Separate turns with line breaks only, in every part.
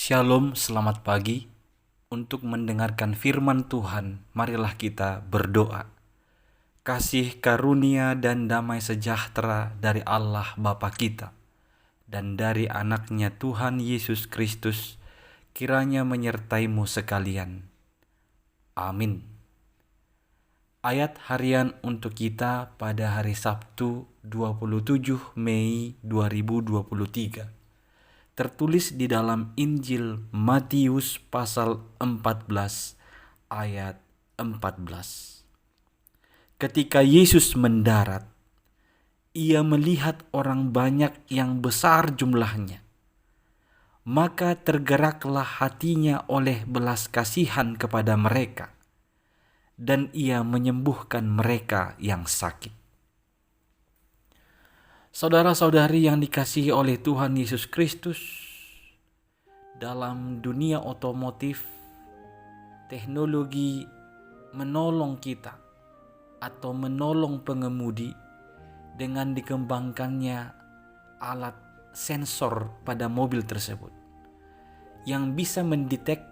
Shalom, selamat pagi. Untuk mendengarkan firman Tuhan, marilah kita berdoa. Kasih karunia dan damai sejahtera dari Allah Bapa kita dan dari anaknya Tuhan Yesus Kristus kiranya menyertaimu sekalian. Amin. Ayat harian untuk kita pada hari Sabtu 27 Mei 2023. Tertulis di dalam Injil Matius pasal 14 ayat 14. Ketika Yesus mendarat, ia melihat orang banyak yang besar jumlahnya. Maka tergeraklah hatinya oleh belas kasihan kepada mereka, dan ia menyembuhkan mereka yang sakit. Saudara-saudari yang dikasihi oleh Tuhan Yesus Kristus, dalam dunia otomotif, teknologi menolong kita atau menolong pengemudi dengan dikembangkannya alat sensor pada mobil tersebut yang bisa mendetek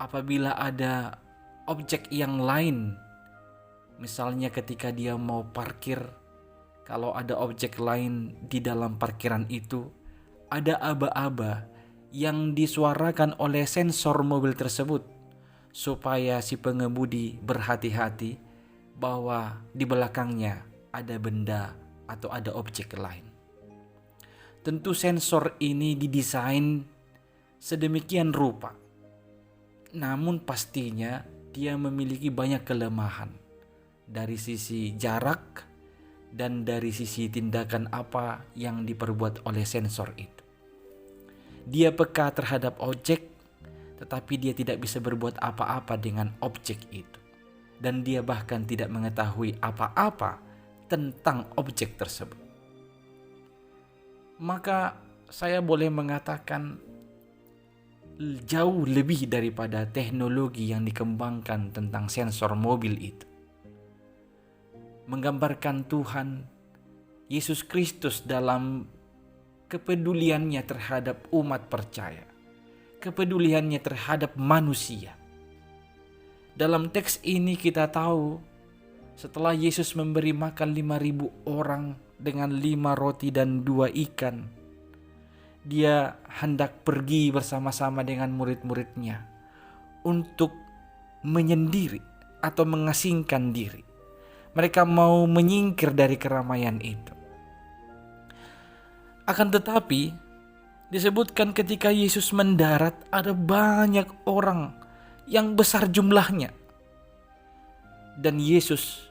apabila ada objek yang lain. Misalnya ketika dia mau parkir, kalau ada objek lain di dalam parkiran itu, ada aba-aba yang disuarakan oleh sensor mobil tersebut supaya si pengemudi berhati-hati bahwa di belakangnya ada benda atau ada objek lain. Tentu sensor ini didesain sedemikian rupa, namun pastinya dia memiliki banyak kelemahan dari sisi jarak dan dari sisi tindakan apa yang diperbuat oleh sensor itu. Dia peka terhadap objek, tetapi dia tidak bisa berbuat apa-apa dengan objek itu. Dan dia bahkan tidak mengetahui apa-apa tentang objek tersebut. Maka saya boleh mengatakan jauh lebih daripada teknologi yang dikembangkan tentang sensor mobil itu. Menggambarkan Tuhan Yesus Kristus dalam kepeduliannya terhadap umat percaya, kepeduliannya terhadap manusia. Dalam teks ini kita tahu setelah Yesus memberi makan 5.000 orang dengan 5 roti dan 2 ikan, dia hendak pergi bersama-sama dengan murid-muridnya untuk menyendiri atau mengasingkan diri. Mereka mau menyingkir dari keramaian itu. Akan tetapi, disebutkan ketika Yesus mendarat ada banyak orang yang besar jumlahnya. Dan Yesus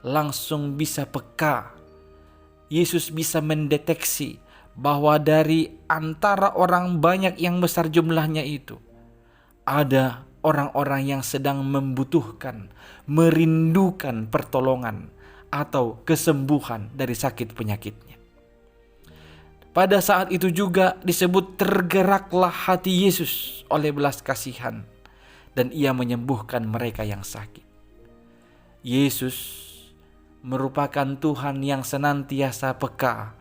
langsung bisa peka. Yesus bisa mendeteksi bahwa dari antara orang banyak yang besar jumlahnya itu, ada orang-orang yang sedang membutuhkan, merindukan pertolongan atau kesembuhan dari sakit penyakitnya. Pada saat itu juga disebut tergeraklah hati Yesus oleh belas kasihan dan ia menyembuhkan mereka yang sakit. Yesus merupakan Tuhan yang senantiasa peka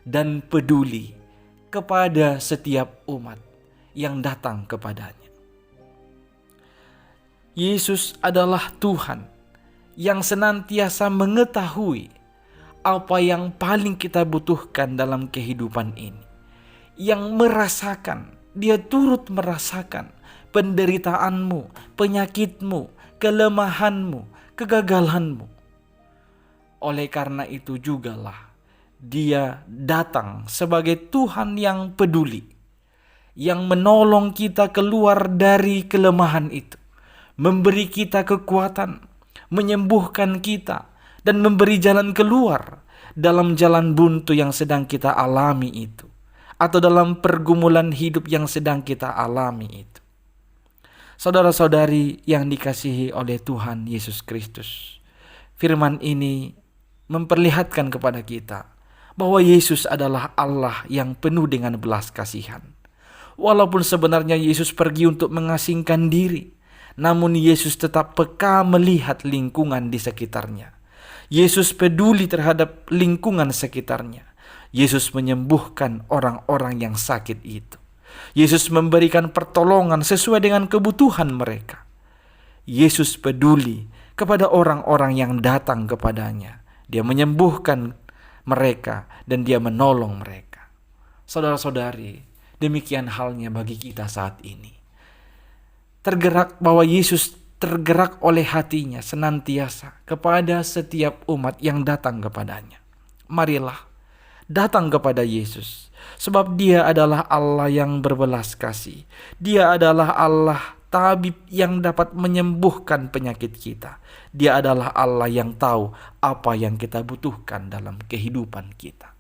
dan peduli kepada setiap umat yang datang kepadanya. Yesus adalah Tuhan yang senantiasa mengetahui apa yang paling kita butuhkan dalam kehidupan ini. Yang merasakan, dia turut merasakan penderitaanmu, penyakitmu, kelemahanmu, kegagalanmu. Oleh karena itu jugalah dia datang sebagai Tuhan yang peduli, yang menolong kita keluar dari kelemahan itu, memberi kita kekuatan, menyembuhkan kita, dan memberi jalan keluar dalam jalan buntu yang sedang kita alami itu, atau dalam pergumulan hidup yang sedang kita alami itu. Saudara-saudari yang dikasihi oleh Tuhan Yesus Kristus, firman ini memperlihatkan kepada kita bahwa Yesus adalah Allah yang penuh dengan belas kasihan. Walaupun sebenarnya Yesus pergi untuk mengasingkan diri, namun Yesus tetap peka melihat lingkungan di sekitarnya. Yesus peduli terhadap lingkungan sekitarnya. Yesus menyembuhkan orang-orang yang sakit itu. Yesus memberikan pertolongan sesuai dengan kebutuhan mereka. Yesus peduli kepada orang-orang yang datang kepadanya. Dia menyembuhkan mereka dan dia menolong mereka. Saudara-saudari, demikian halnya bagi kita saat ini. Tergerak bahwa Yesus tergerak oleh hatinya senantiasa kepada setiap umat yang datang kepadanya. Marilah datang kepada Yesus, sebab Dia adalah Allah yang berbelas kasih. Dia adalah Allah tabib yang dapat menyembuhkan penyakit kita. Dia adalah Allah yang tahu apa yang kita butuhkan dalam kehidupan kita.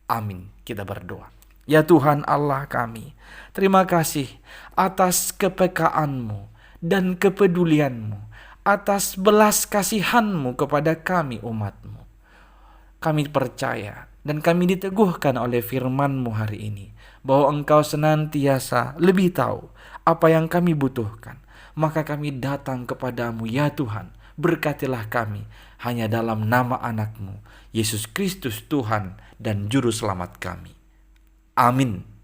Amin. Kita berdoa. Ya Tuhan Allah kami, terima kasih atas kepekaanmu dan kepedulianmu, atas belas kasihanmu kepada kami umatmu. Kami percaya dan kami diteguhkan oleh firman-Mu hari ini, bahwa Engkau senantiasa lebih tahu apa yang kami butuhkan. Maka kami datang kepadamu ya Tuhan, berkatilah kami hanya dalam nama anak-Mu, Yesus Kristus Tuhan dan Juru Selamat kami. Amin.